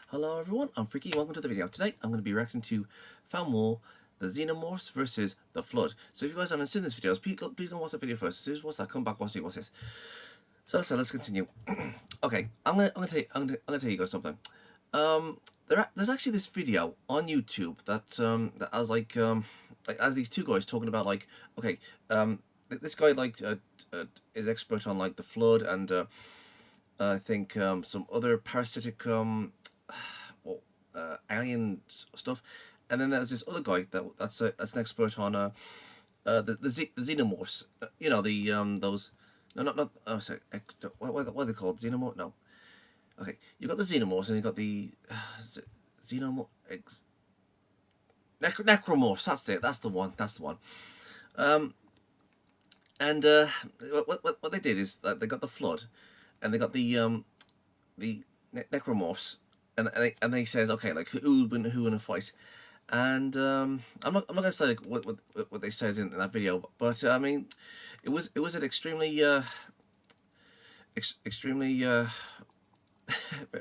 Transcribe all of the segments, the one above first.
Hello everyone, I'm Freaky. Welcome to the video. Today I'm going to be reacting to Found More, the Xenomorphs versus the Flood. So if you guys haven't seen this video, please go watch the video first. As soon as you watch that, come back, watch this. So let's continue. Okay, I'm gonna tell you guys something. There's actually this video on YouTube that has as these two guys talking about this guy is expert on the flood and I think some other parasitic alien stuff, and then there's this other guy that's an expert on the xenomorphs. You know those. No, not oh sorry. What are they called? Xenomorph? No. Okay, you got the xenomorphs and you got the necromorphs. That's it. That's the one. And what they did is that they got the flood, and they got the necromorphs, and they says, okay, like who would win who in a fight, and I'm not gonna say what they said in that video, but I mean, it was an extremely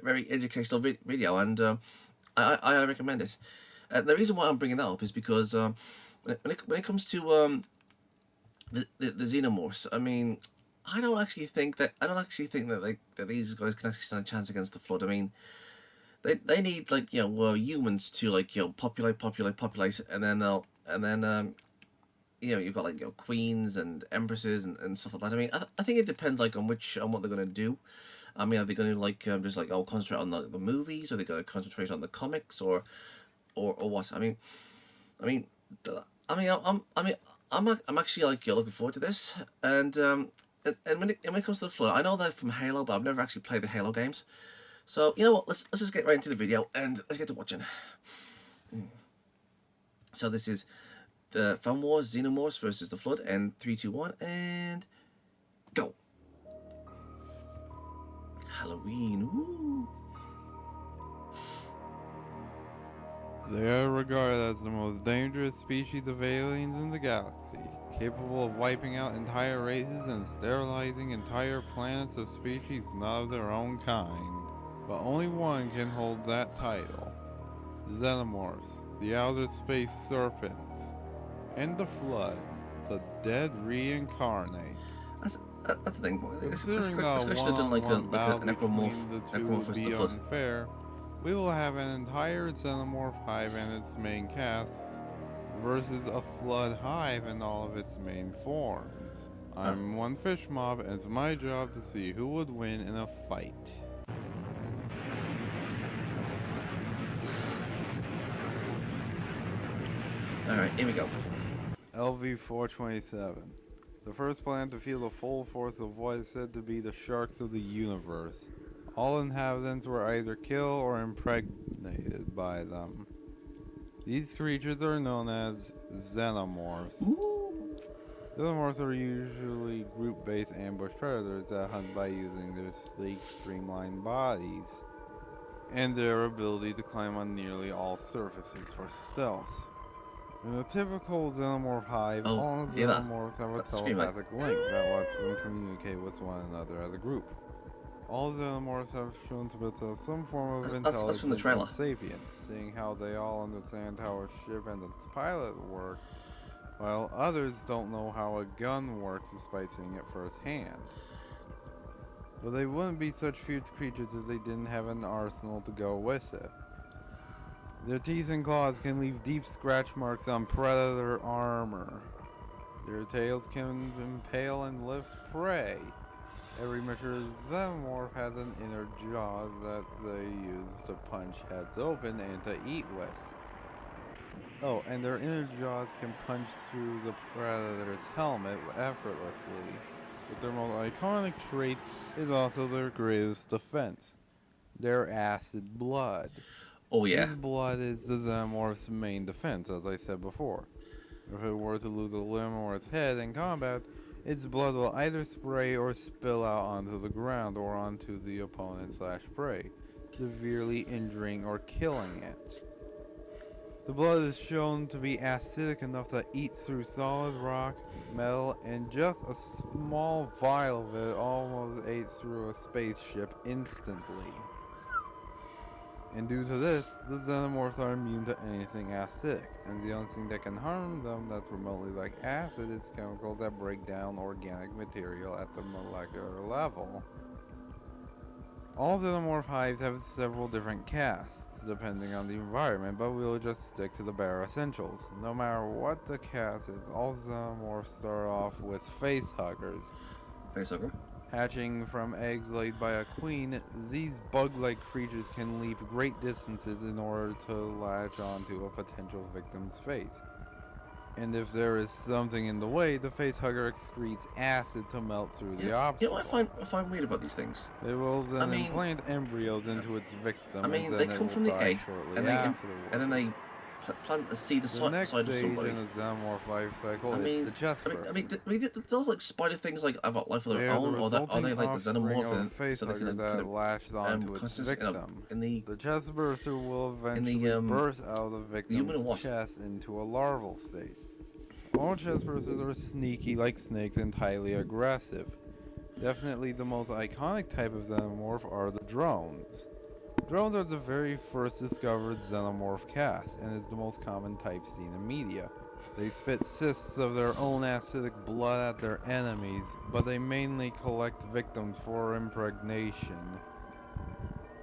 very educational video, and I recommend it. The reason why I'm bringing that up is because when it comes to the xenomorphs, I mean, I don't actually think that that these guys can actually stand a chance against the flood. I mean, they need humans to populate, and then you've got queens and empresses and stuff like that. I mean, I think it depends on what they're gonna do. I mean, are they going to just concentrate on the movies? Are they going to concentrate on the comics or what? I'm actually looking forward to this, and when it comes to the flood, I know they're from Halo, but I've never actually played the Halo games. So you know what? Let's just get right into the video and let's get to watching. So this is the Found More Xenomorphs versus the Flood, and 3, 2, 1, and go. Halloween, ooh. They are regarded as the most dangerous species of aliens in the galaxy, capable of wiping out entire races and sterilizing entire planets of species not of their own kind. But only one can hold that title: Xenomorphs, the outer space serpents, and the Flood, the dead reincarnate. That's the thing. Considering that should have done one battle an between necromorph the two would be the Flood. unfair, we will have an entire Xenomorph hive and its main casts versus a Flood hive and all of its main forms. I'm one fish mob, and it's my job to see who would win in a fight. Alright, here we go. LV-427. The first planet to feel the full force of what is said to be the sharks of the universe. All inhabitants were either killed or impregnated by them. These creatures are known as Xenomorphs. Ooh. Xenomorphs are usually group-based ambush predators that hunt by using their sleek, streamlined bodies and their ability to climb on nearly all surfaces for stealth. In a typical Xenomorph hive, all Xenomorphs have a telepathic link that lets them communicate with one another as a group. All Xenomorphs have shown to possess some form of intelligence and sapience, seeing how they all understand how a ship and its pilot works, while others don't know how a gun works despite seeing it firsthand. But they wouldn't be such fierce creatures if they didn't have an arsenal to go with it. Their teeth and claws can leave deep scratch marks on predator armor. Their tails can impale and lift prey. Every mature Xenomorph has an inner jaw that they use to punch heads open and to eat with. Oh, and their inner jaws can punch through the predator's helmet effortlessly. But their most iconic trait is also their greatest defense: their acid blood. Oh yeah. This blood is the Xenomorph's main defense, as I said before. If it were to lose a limb or its head in combat, its blood will either spray or spill out onto the ground or onto the opponent/prey, severely injuring or killing it. The blood is shown to be acidic enough to eat through solid rock, metal, and just a small vial of it almost ate through a spaceship instantly. And due to this, the Xenomorphs are immune to anything acidic, and the only thing that can harm them that's remotely like acid is chemicals that break down organic material at the molecular level. All Xenomorph hives have several different castes, depending on the environment, but we'll just stick to the bare essentials. No matter what the caste is, all Xenomorphs start off with facehuggers. Facehugger. Hatching from eggs laid by a queen, these bug-like creatures can leap great distances in order to latch onto a potential victim's face. And if there is something in the way, the facehugger excretes acid to melt through the obstacle. You know what I find weird about these things? They will then implant embryos into its victim, I mean, and they then come it from will the die egg, shortly and afterwards. then they plant the seed The aside next of stage somebody. in the Xenomorph life cycle I is mean, the chest burst. those like spider things like have a life of They their are the own, or are they like the resulting xenomorph, offspring of a and so they facehugger can that lashes onto its consist victim. in the The chest burster will eventually burst out of the victim's chest into a larval state. All chest bursters are sneaky like snakes and highly aggressive. Definitely the most iconic type of xenomorph are the drones. Drones are the very first discovered xenomorph caste, and is the most common type seen in media. They spit cysts of their own acidic blood at their enemies, but they mainly collect victims for impregnation.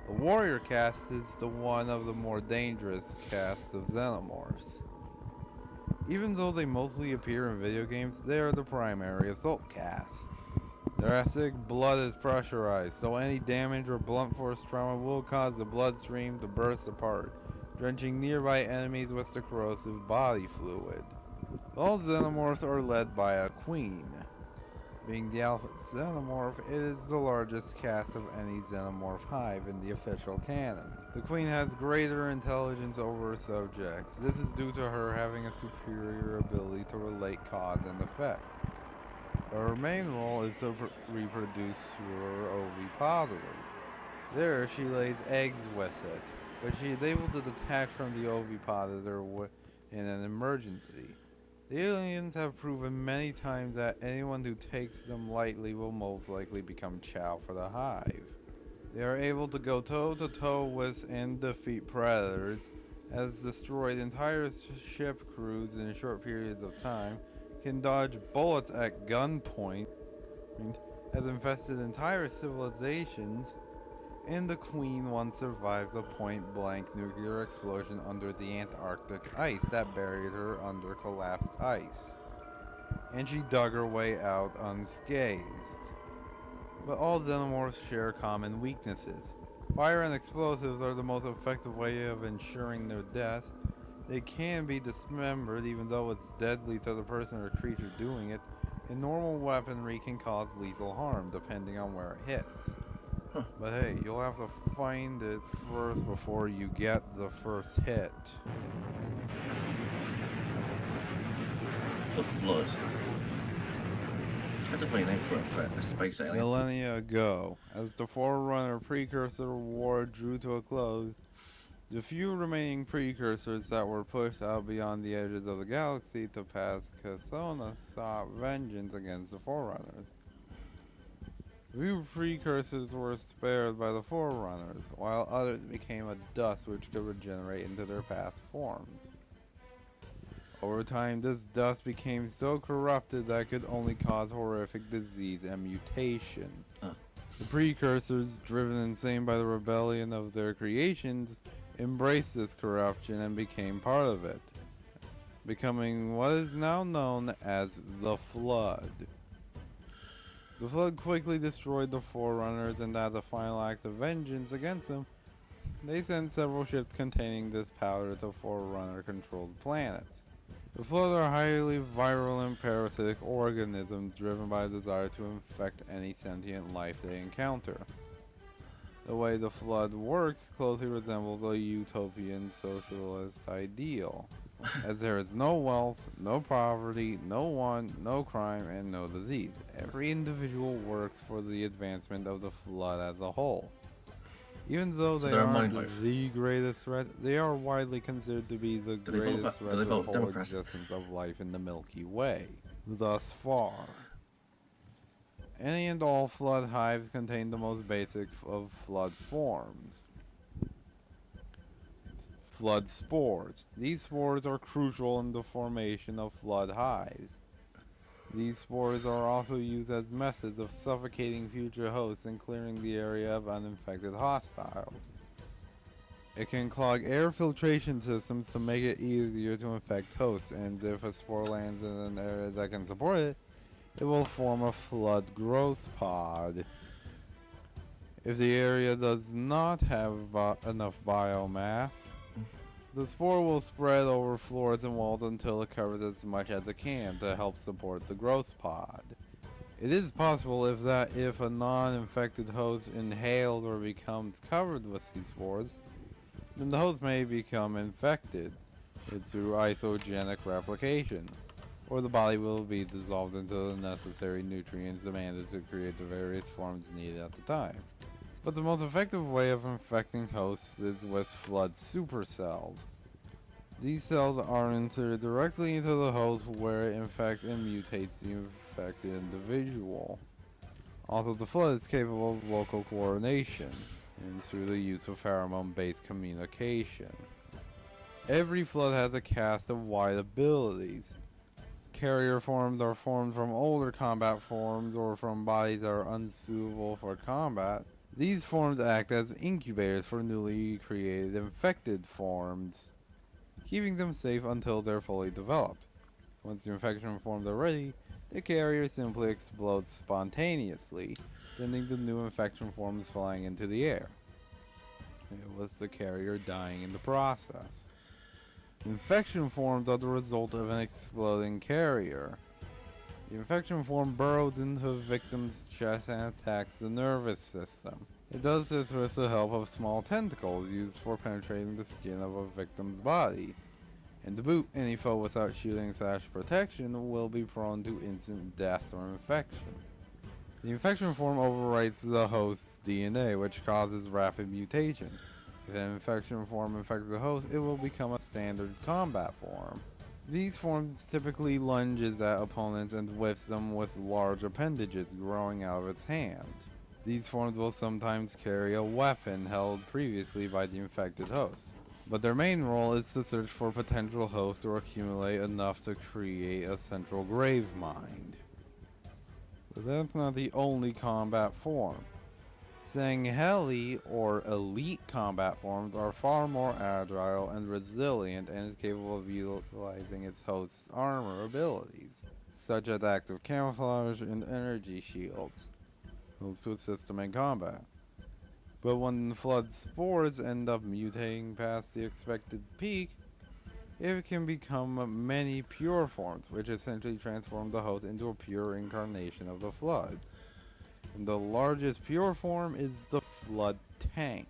The warrior caste is the one of the more dangerous castes of xenomorphs. Even though they mostly appear in video games, they are the primary assault caste. Their acidic blood is pressurized, so any damage or blunt force trauma will cause the bloodstream to burst apart, drenching nearby enemies with the corrosive body fluid. All xenomorphs are led by a queen. Being the alpha xenomorph, it is the largest caste of any xenomorph hive in the official canon. The queen has greater intelligence over her subjects. This is due to her having a superior ability to relate cause and effect. Her main role is to reproduce through her ovipositor. There, she lays eggs with it, but she is able to detach from the ovipositor in an emergency. The aliens have proven many times that anyone who takes them lightly will most likely become chow for the hive. They are able to go toe-to-toe with and defeat predators, has destroyed entire ship crews in short periods of time, can dodge bullets at gunpoint, has infested entire civilizations, and the queen once survived a point-blank nuclear explosion under the Antarctic ice that buried her under collapsed ice. And she dug her way out unscathed. But all xenomorphs share common weaknesses. Fire and explosives are the most effective way of ensuring their death. They can be dismembered even though it's deadly to the person or creature doing it, and normal weaponry can cause lethal harm depending on where it hits. But hey, you'll have to find it first before you get the first hit. The Flood. That's a funny name for a space alien. Millennia ago, as the Forerunner Precursor War drew to a close, the few remaining precursors that were pushed out beyond the edges of the galaxy to pass Cassona sought vengeance against the Forerunners. Few precursors were spared by the Forerunners, while others became a dust which could regenerate into their past forms. Over time, this dust became so corrupted that it could only cause horrific disease and mutation. The precursors, driven insane by the rebellion of their creations, embraced this corruption and became part of it, becoming what is now known as the Flood. The Flood quickly destroyed the Forerunners, and as a final act of vengeance against them, they sent several ships containing this powder to Forerunner-controlled planets. The Flood are highly virulent parasitic organisms driven by a desire to infect any sentient life they encounter. The way the Flood works closely resembles a utopian socialist ideal, as there is no wealth, no poverty, no want, no crime, and no disease. Every individual works for the advancement of the Flood as a whole. Even though So they they're a aren't mind wipe. the greatest threat, they are widely considered to be the Do they vote? greatest Do threat they to the vote whole Democrat? existence of life in the Milky Way, thus far. Any and all flood hives contain the most basic of flood forms. Flood spores. These spores are crucial in the formation of flood hives. These spores are also used as methods of suffocating future hosts and clearing the area of uninfected hostiles. It can clog air filtration systems to make it easier to infect hosts, and if a spore lands in an area that can support it, it will form a flood growth pod. If the area does not have enough biomass, the spore will spread over floors and walls until it covers as much as it can to help support the growth pod. It is possible if a non-infected host inhales or becomes covered with these spores, then the host may become infected through isogenic replication, or the body will be dissolved into the necessary nutrients demanded to create the various forms needed at the time. But the most effective way of infecting hosts is with flood supercells. These cells are inserted directly into the host where it infects and mutates the infected individual. Also, the flood is capable of local coordination and through the use of pheromone-based communication. Every flood has a cast of wide abilities. Carrier forms are formed from older combat forms or from bodies that are unsuitable for combat. These forms act as incubators for newly created infected forms, keeping them safe until they're fully developed. Once the infection forms are ready, the carrier simply explodes spontaneously, sending the new infection forms flying into the air. It was the carrier dying in the process. Infection forms are the result of an exploding carrier. The infection form burrows into the victim's chest and attacks the nervous system. It does this with the help of small tentacles used for penetrating the skin of a victim's body. And to boot, any foe without shielding/protection will be prone to instant death or infection. The infection form overwrites the host's DNA, which causes rapid mutation. If an infection form infects the host, it will become a standard combat form. These forms typically lunges at opponents and whips them with large appendages growing out of its hand. These forms will sometimes carry a weapon held previously by the infected host, but their main role is to search for potential hosts or accumulate enough to create a central grave mind. But that's not the only combat form. Sangheli, or elite combat forms, are far more agile and resilient and is capable of utilizing its host's armor abilities, such as active camouflage and energy shields, to assist them in combat. But when flood spores end up mutating past the expected peak, it can become many pure forms, which essentially transform the host into a pure incarnation of the flood. And the largest pure form is the flood tank.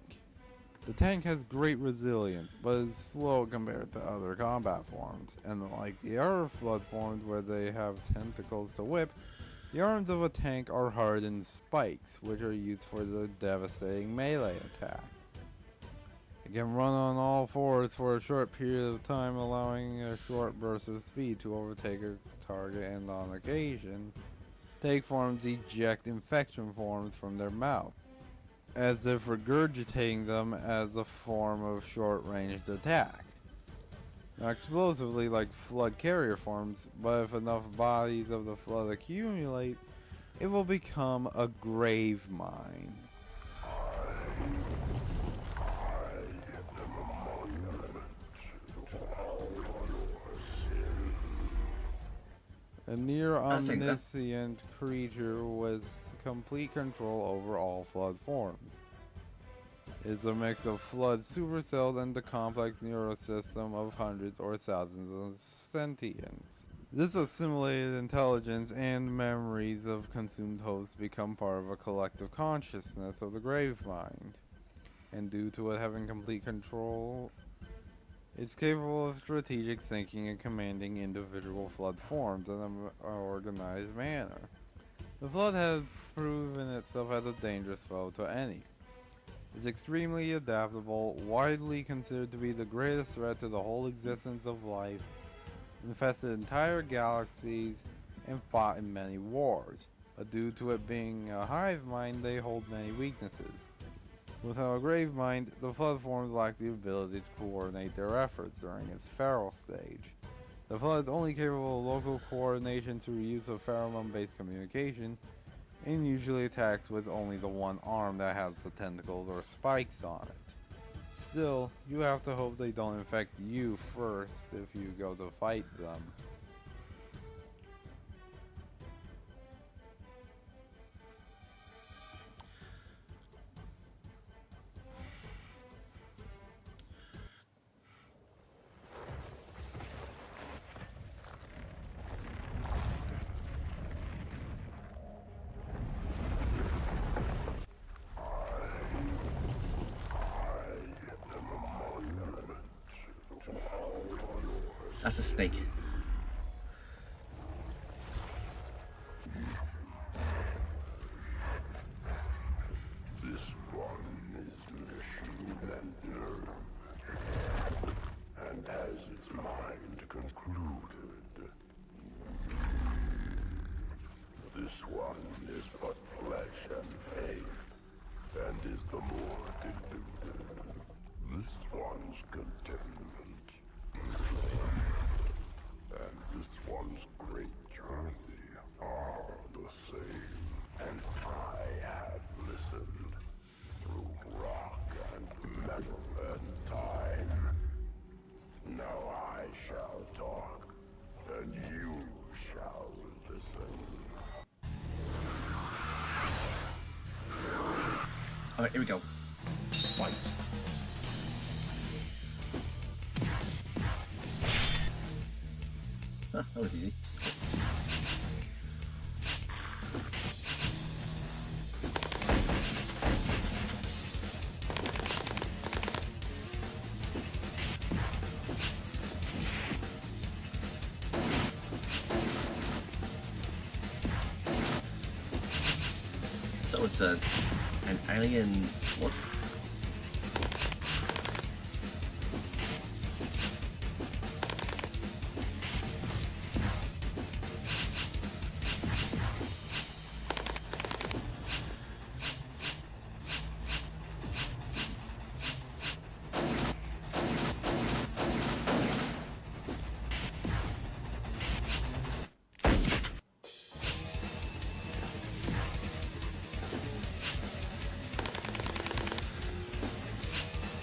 The tank has great resilience, but is slow compared to other combat forms. And like the other flood forms where they have tentacles to whip, the arms of a tank are hardened spikes, which are used for the devastating melee attack. It can run on all fours for a short period of time, allowing a short burst of speed to overtake a target, and on occasion, tank forms eject infection forms from their mouth, as if regurgitating them as a form of short-ranged attack. Not explosively like flood carrier forms, but if enough bodies of the flood accumulate, it will become a grave mine. A near omniscient creature with complete control over all flood forms. It's a mix of flood supercells and the complex neurosystem of hundreds or thousands of sentients. This assimilated intelligence and memories of consumed hosts become part of a collective consciousness of the grave mind. And due to it having complete control, it's capable of strategic thinking and commanding individual flood forms in an organized manner. The flood has proven itself as a dangerous foe to any. is extremely adaptable, widely considered to be the greatest threat to the whole existence of life, infested entire galaxies, and fought in many wars. But due to it being a hive mind, they hold many weaknesses. Without a grave mind, the flood forms lack the ability to coordinate their efforts during its feral stage. The flood is only capable of local coordination through use of pheromone-based communication, and usually attacks with only the one arm that has the tentacles or spikes on it. Still, you have to hope they don't infect you first if you go to fight them. That's a snake. This one is machine and nerve, and has its mind concluded. This one is but flesh and faith, and is the more deluded. This one's contentment, and this one's great journey are the same. And I have listened through rock and metal and time. Now I shall talk, and you shall listen. Alright, here we go. Fight. Huh, that was easy. So it's an alien flood.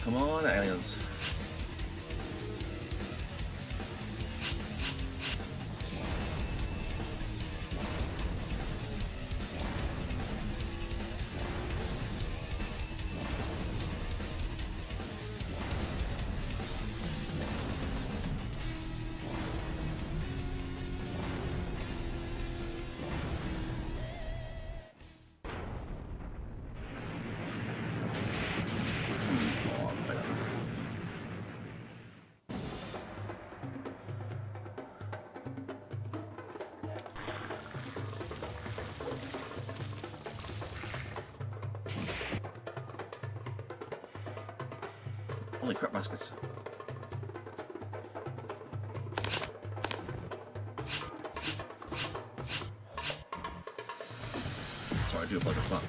Come on, aliens. Holy crap baskets. Sorry, I do apologize for that.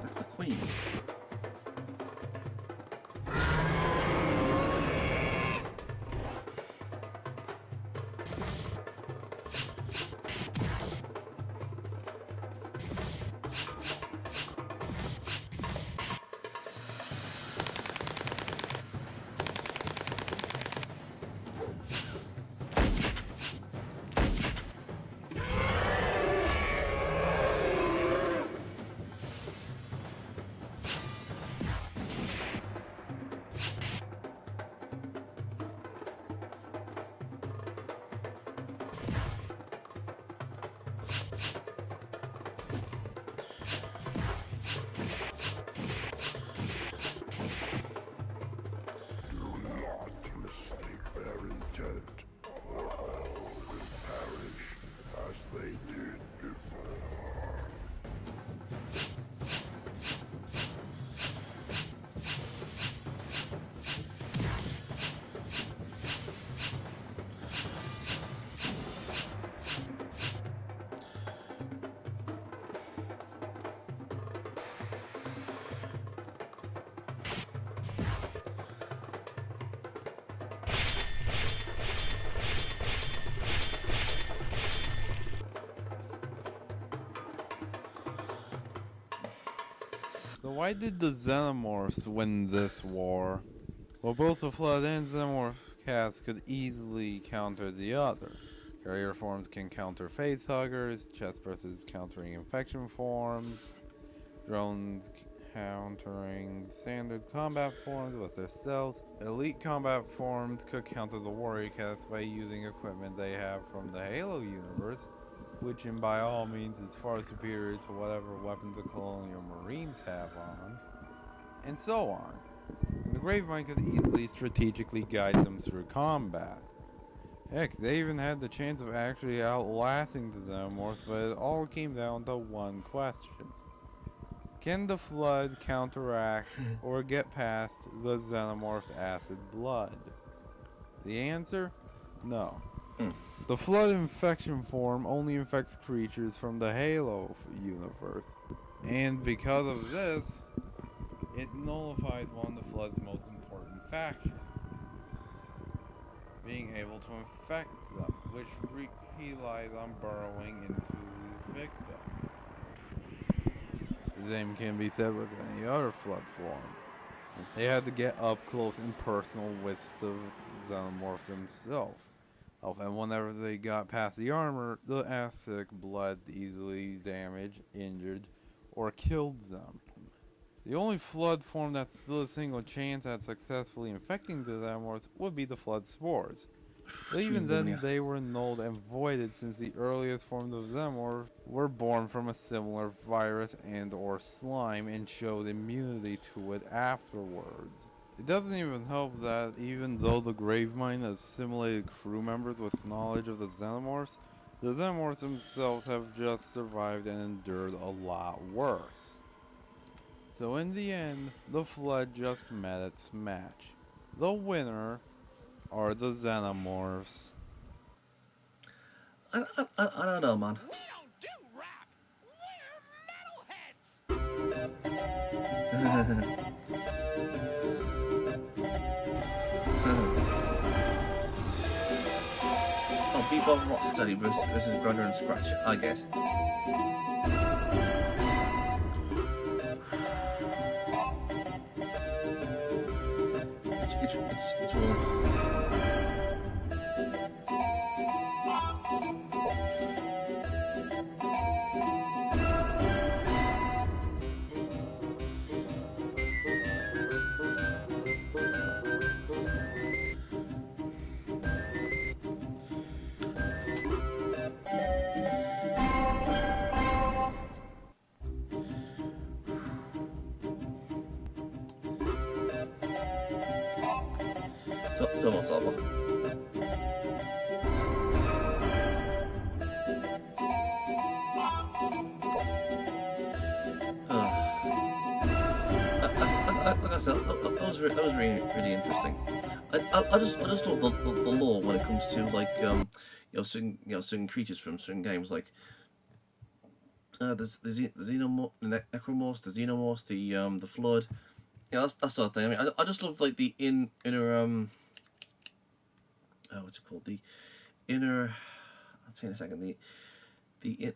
That's the queen. why did the Xenomorphs win this war? Well, both the Flood and Xenomorph cast could easily counter the other. Carrier forms can counter facehuggers, chestbursters countering infection forms, drones countering standard combat forms with their stealth. Elite combat forms could counter the warrior cast by using equipment they have from the Halo universe, which by all means is far superior to whatever weapons the Colonial Marines have on, and so on. And the Gravemind could easily strategically guide them through combat. Heck, they even had the chance of actually outlasting the Xenomorphs, but it all came down to one question. Can the Flood counteract or get past the Xenomorph's acid blood? The answer? No. The Flood infection form only infects creatures from the Halo universe, and because of this, it nullifies one of the Flood's most important factions, being able to infect them, which relies on burrowing into victims. The same can be said with any other Flood form. They had to get up close and personal with the Xenomorph themselves. And whenever they got past the armor, the acidic blood easily damaged, injured, or killed them. The only Flood form that stood a single chance at successfully infecting the Xenomorphs would be the Flood spores. But even then, they were nulled and voided since the earliest forms of Xenomorph were born from a similar virus and or slime and showed immunity to it afterwards. It doesn't even help that even though the Gravemind has simulated crew members with knowledge of the Xenomorphs themselves have just survived and endured a lot worse. So in the end, the Flood just met its match. The winner are the Xenomorphs. I don't know, man. We don't do rap. We're metalheads. Oh, Bebop Rocksteady versus Grunder and Scratch, I guess. It's all. It's almost over. Like I said, that was really interesting. I just love the lore when it comes to like certain creatures from certain games, like the Xenomorphs, the Necromorphs, the Xenomorphs, the Flood. Yeah, that sort of thing. I mean, I just love like the inner what's it called? The inner. I'll tell you in a second. The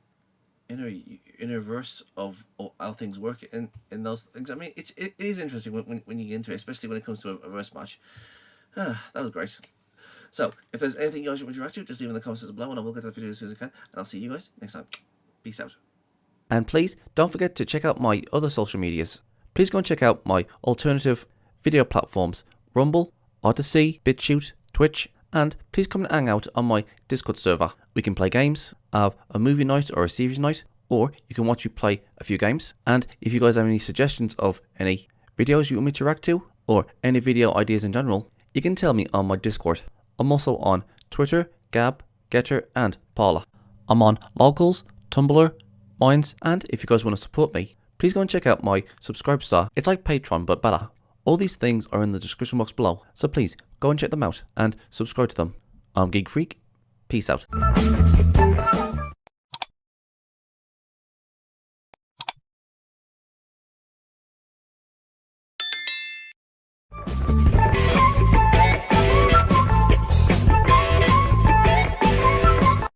inner verse of how things work in those things. I mean, it is interesting when you get into it, especially when it comes to a verse match. That was great. So, if there's anything you guys want me to react to, just leave in the comments below, and I will get to the video as soon as I can. And I'll see you guys next time. Peace out. And please don't forget to check out my other social medias. Please go and check out my alternative video platforms: Rumble, Odyssey, BitChute, Twitch, and please come and hang out on my Discord server. We can play games, have a movie night or a series night, or you can watch me play a few games. And if you guys have any suggestions of any videos you want me to react to, or any video ideas in general, you can tell me on my Discord. I'm also on Twitter, Gab, Getter, and Paula. I'm on Locals, Tumblr, Minds, and if you guys want to support me, please go and check out my Subscribe Star. It's like Patreon, but better. All these things are in the description box below, so please go and check them out and subscribe to them. I'm Geek Freak. Peace out.